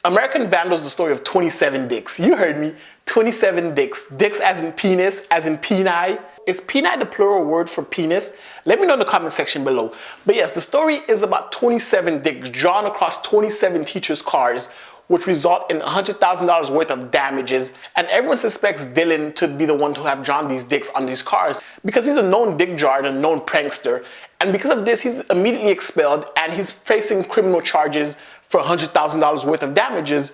American Vandal is the story of 27 dicks. You heard me. 27 dicks. Dicks as in penis, as in peni. Is peni the plural word for penis? Let me know in the comment section below. But yes, the story is about 27 dicks drawn across 27 teachers' cars, which result in $100,000 worth of damages. And everyone suspects Dylan to be the one to have drawn these dicks on these cars because he's a known dick drawer and a known prankster. And because of this, he's immediately expelled and he's facing criminal charges for $100,000 worth of damages.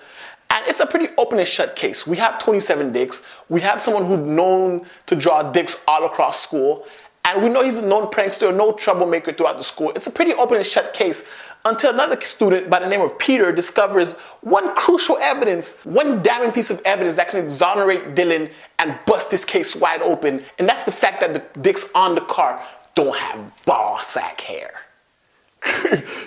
And it's a pretty open and shut case. We have 27 dicks. We have someone who's known to draw dicks all across school. And we know he's a known prankster, no troublemaker throughout the school. It's a pretty open and shut case until another student by the name of Peter discovers one crucial evidence, one damning piece of evidence that can exonerate Dylan and bust this case wide open. And that's the fact that the dicks on the car don't have ball sack hair.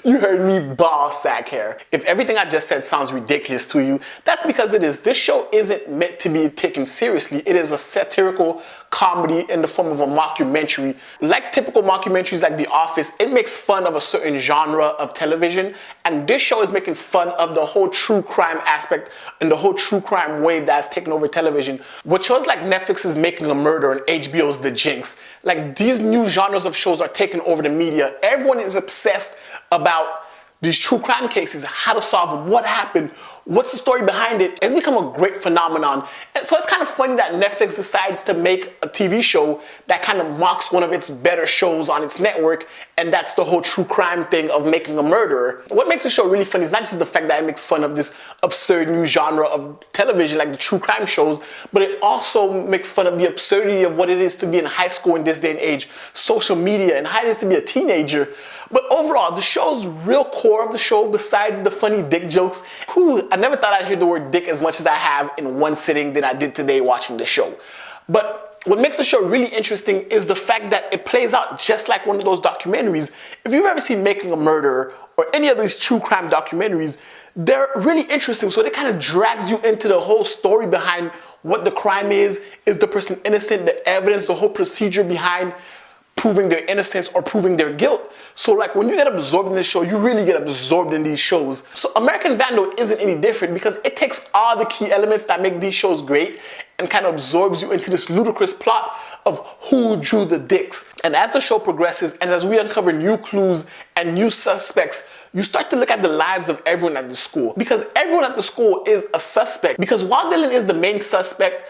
You heard me, ball sack hair. If everything I just said sounds ridiculous to you, that's because it is. This show isn't meant to be taken seriously. It is a satirical comedy in the form of a mockumentary. Like typical mockumentaries like The Office, it makes fun of a certain genre of television, and this show is making fun of the whole true crime aspect and the whole true crime wave that's taken over television. With shows like Netflix's Making a Murder and HBO's The Jinx, like these new genres of shows are taking over the media. Everyone is obsessed about these true crime cases, how to solve them, what happened, what's the story behind it. It's become a great phenomenon. And so it's kind of funny that Netflix decides to make a TV show that kind of mocks one of its better shows on its network, and that's the whole true crime thing of Making a Murderer. What makes the show really funny is not just the fact that it makes fun of this absurd new genre of television like the true crime shows, but it also makes fun of the absurdity of what it is to be in high school in this day and age, social media, and how it is to be a teenager. But overall, the show's real core of the show, besides the funny dick jokes, I never thought I'd hear the word dick as much as I have in one sitting than I did today watching the show. But what makes the show really interesting is the fact that it plays out just like one of those documentaries. If you've ever seen Making a Murderer or any of these true crime documentaries, they're really interesting. So it kind of drags you into the whole story behind what the crime is the person innocent, the evidence, the whole procedure behind proving their innocence or proving their guilt. So like when you get absorbed in this show, you really get absorbed in these shows. So American Vandal isn't any different because it takes all the key elements that make these shows great and kind of absorbs you into this ludicrous plot of who drew the dicks. And as the show progresses and as we uncover new clues and new suspects, you start to look at the lives of everyone at the school. Because everyone at the school is a suspect. Because while Dylan is the main suspect,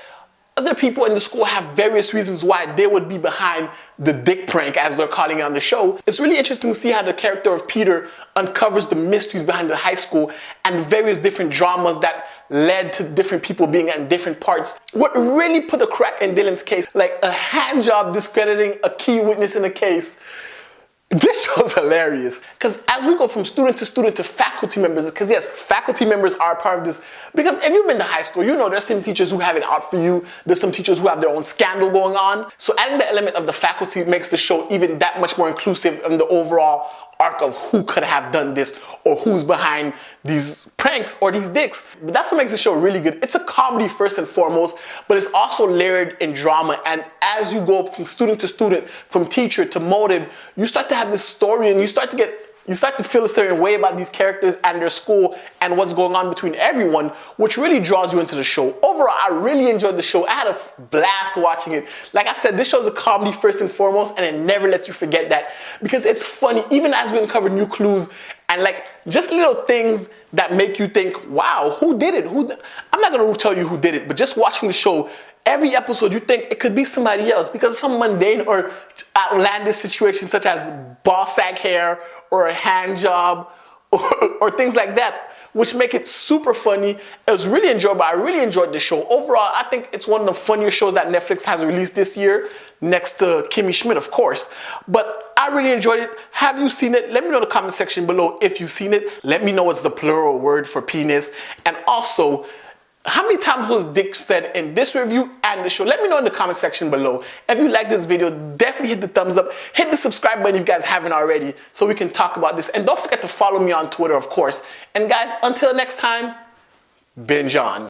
other people in the school have various reasons why they would be behind the dick prank, as they're calling it on the show. It's really interesting to see how the character of Peter uncovers the mysteries behind the high school and various different dramas that led to different people being in different parts. What really put a crack in Dylan's case, like a hand job discrediting a key witness in the case. This show's hilarious because as we go from student to faculty members, because yes, faculty members are a part of this, because if you've been to high school, you know there's some teachers who have it out for you, there's some teachers who have their own scandal going on. So adding the element of the faculty makes the show even that much more inclusive in the overall arc of who could have done this or who's behind these pranks or these dicks. But that's what makes the show really good. It's a comedy first and foremost, but it's also layered in drama. And as you go from student to student, from teacher to motive, you start to have this story and you start to feel a certain way about these characters and their school and what's going on between everyone, which really draws you into the show. Overall, I really enjoyed the show. I had a blast watching it. Like I said, this show is a comedy first and foremost, and it never lets you forget that because it's funny, even as we uncover new clues and like just little things that make you think, wow, who did it? I'm not going to tell you who did it, but just watching the show, every episode you think it could be somebody else because some mundane or outlandish situation such as ball sack hair or a hand job or things like that, which make it super funny. It was really enjoyable. I really enjoyed the show. Overall, I think it's one of the funnier shows that Netflix has released this year, next to Kimmy Schmidt, of course. But I really enjoyed it. Have you seen it? Let me know in the comment section below if you've seen it. Let me know what's the plural word for penis. And also, how many times was dick said in this review and the show? Let me know in the comment section below. If you like this video, definitely hit the thumbs up. Hit the subscribe button if you guys haven't already so we can talk about this. And don't forget to follow me on Twitter, of course. And guys, until next time, binge on.